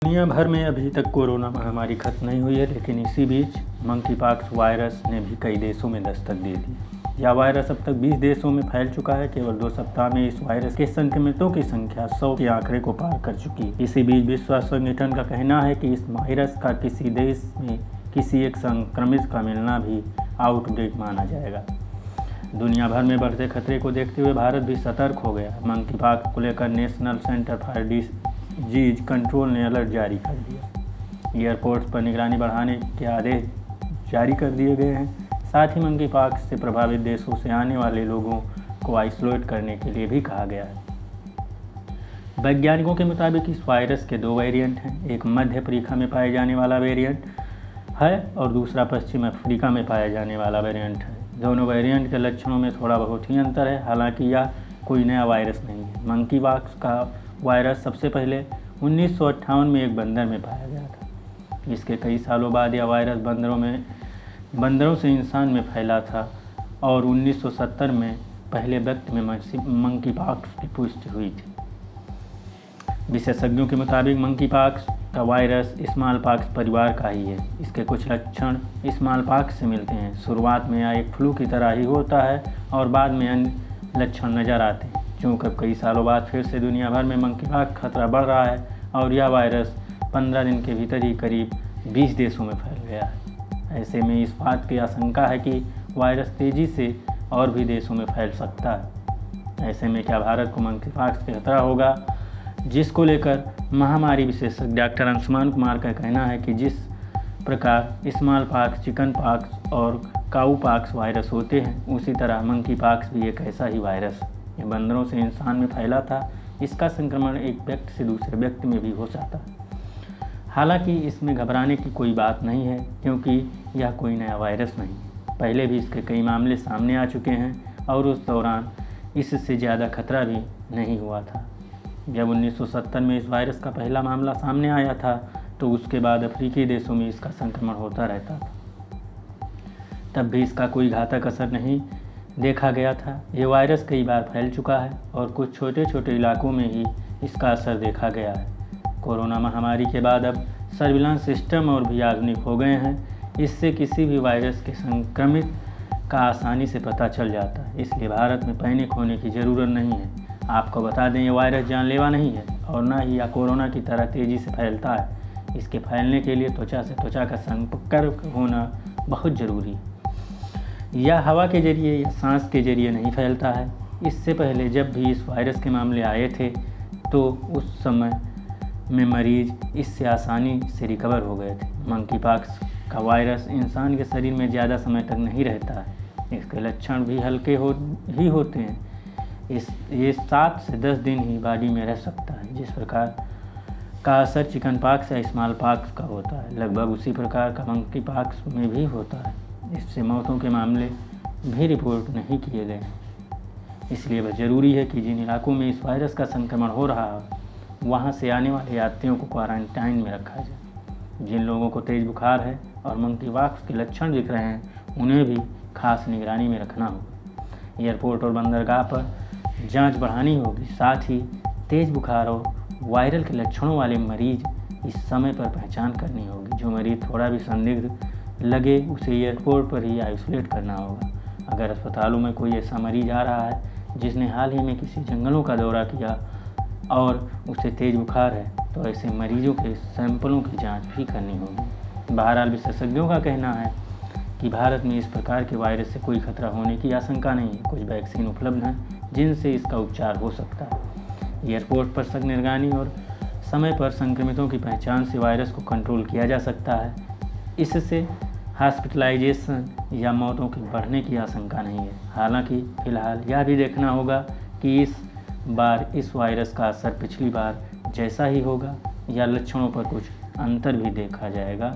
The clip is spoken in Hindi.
दुनिया भर में अभी तक कोरोना महामारी खत्म नहीं हुई है, लेकिन इसी बीच मंकीपॉक्स वायरस ने भी कई देशों में दस्तक दे दी। यह वायरस अब तक 20 देशों में फैल चुका है। केवल 2 सप्ताह में इस वायरस के संक्रमितों की संख्या 100 के आंकड़े को पार कर चुकी है। इसी बीच विश्व स्वास्थ्य संगठन का कहना है कि इस वायरस का किसी देश में किसी एक संक्रमित का मिलना भी आउटब्रेक माना जाएगा। दुनिया भर में बढ़ते खतरे को देखते हुए भारत भी सतर्क हो गया। मंकीपॉक्स को लेकर national centre for disease control ने अलर्ट जारी कर दिया। एयरपोर्ट्स पर निगरानी बढ़ाने के आदेश जारी कर दिए गए हैं। साथ ही मंकीपॉक्स से प्रभावित देशों से आने वाले लोगों को आइसोलेट करने के लिए भी कहा गया है। वैज्ञानिकों के मुताबिक इस वायरस के 2 वेरिएंट हैं। एक मध्य अफ्रीका में पाए जाने वाला वेरिएंट है और दूसरा पश्चिम अफ्रीका में पाया जाने वाला वेरिएंट है। दोनों वेरिएंट के लक्षणों में थोड़ा बहुत ही अंतर है। हालांकि यह कोई नया वायरस नहीं है। मंकीपॉक्स का वायरस सबसे पहले 1958 में एक बंदर में पाया गया था। इसके कई सालों बाद यह वायरस बंदरों से इंसान में फैला था और 1970 में पहले व्यक्ति में मंकीपॉक्स की पुष्टि हुई थी। विशेषज्ञों के मुताबिक मंकीपॉक्स का वायरस स्मॉलपॉक्स परिवार का ही है। इसके कुछ लक्षण स्मॉलपॉक्स से मिलते हैं। शुरुआत में यह एक फ्लू की तरह ही होता है और बाद में अन्य लक्षण नज़र आते हैं। चूँकि कई सालों बाद फिर से दुनिया भर में मंकीपॉक्स खतरा बढ़ रहा है और यह वायरस 15 दिन के भीतर ही करीब 20 देशों में फैल गया है। ऐसे में इस बात की आशंका है कि वायरस तेज़ी से और भी देशों में फैल सकता है। ऐसे में क्या भारत को मंकीपॉक्स का खतरा होगा, जिसको लेकर महामारी विशेषज्ञ डॉक्टर अंशुमान कुमार का कहना है कि जिस प्रकार स्मॉलपॉक्स, चिकनपॉक्स और काउपॉक्स वायरस होते हैं, उसी तरह मंकीपॉक्स भी एक ऐसा ही वायरस है। ये बंदरों से इंसान में फैला था। इसका संक्रमण एक व्यक्ति से दूसरे व्यक्ति में भी हो सकता है। हालांकि इसमें घबराने की कोई बात नहीं है, क्योंकि यह कोई नया वायरस नहीं है। पहले भी इसके कई मामले सामने आ चुके हैं और उस दौरान इससे ज़्यादा खतरा भी नहीं हुआ था। जब 1970 में इस वायरस का पहला मामला सामने आया था, तो उसके बाद अफ्रीकी देशों में इसका संक्रमण होता रहता था। तब भी इसका कोई घातक असर नहीं देखा गया था। ये वायरस कई बार फैल चुका है और कुछ छोटे छोटे इलाकों में ही इसका असर देखा गया है। कोरोना महामारी के बाद अब सर्विलांस सिस्टम और भी आधुनिक हो गए हैं। इससे किसी भी वायरस के संक्रमित का आसानी से पता चल जाता है। इसलिए भारत में पैनिक होने की ज़रूरत नहीं है। आपको बता दें, ये वायरस जानलेवा नहीं है और ना ही यह कोरोना की तरह तेज़ी से फैलता है। इसके फैलने के लिए त्वचा से त्वचा का संपर्क होना बहुत ज़रूरी है। यह हवा के जरिए या सांस के जरिए नहीं फैलता है। इससे पहले जब भी इस वायरस के मामले आए थे, तो उस समय में मरीज इससे आसानी से रिकवर हो गए थे। मंकीपॉक्स का वायरस इंसान के शरीर में ज़्यादा समय तक नहीं रहता है। इसके लक्षण भी हल्के ही होते हैं। ये 7 से 10 दिन ही बॉडी में रह सकता है। जिस प्रकार का असर चिकनपॉक्स या स्मॉलपॉक्स का होता है, लगभग उसी प्रकार का मंकीपॉक्स में भी होता है। इससे मौतों के मामले भी रिपोर्ट नहीं किए गए हैं। इसलिए वह ज़रूरी है कि जिन इलाकों में इस वायरस का संक्रमण हो रहा है, वहां से आने वाले यात्रियों को क्वारंटाइन में रखा जाए। जिन लोगों को तेज़ बुखार है और मंकीपॉक्स के लक्षण दिख रहे हैं, उन्हें भी खास निगरानी में रखना होगा। एयरपोर्ट और बंदरगाह पर जांच बढ़ानी होगी। साथ ही तेज़ बुखार और वायरल के लक्षणों वाले मरीज इस समय पर पहचान करनी होगी। जो मरीज थोड़ा भी संदिग्ध लगे, उसे एयरपोर्ट पर ही आइसोलेट करना होगा। अगर अस्पतालों में कोई ऐसा मरीज आ रहा है जिसने हाल ही में किसी जंगलों का दौरा किया और उसे तेज़ बुखार है, तो ऐसे मरीजों के सैंपलों की जांच भी करनी होगी। बहरहाल विशेषज्ञों का कहना है कि भारत में इस प्रकार के वायरस से कोई खतरा होने की आशंका नहीं है। कुछ वैक्सीन उपलब्ध हैं जिनसे इसका उपचार हो सकता है। एयरपोर्ट पर सख्त निगरानी और समय पर संक्रमितों की पहचान से वायरस को कंट्रोल किया जा सकता है। इससे हॉस्पिटलाइजेशन या मौतों के बढ़ने की आशंका नहीं है। हालांकि फ़िलहाल यह भी देखना होगा कि इस बार इस वायरस का असर पिछली बार जैसा ही होगा या लक्षणों पर कुछ अंतर भी देखा जाएगा।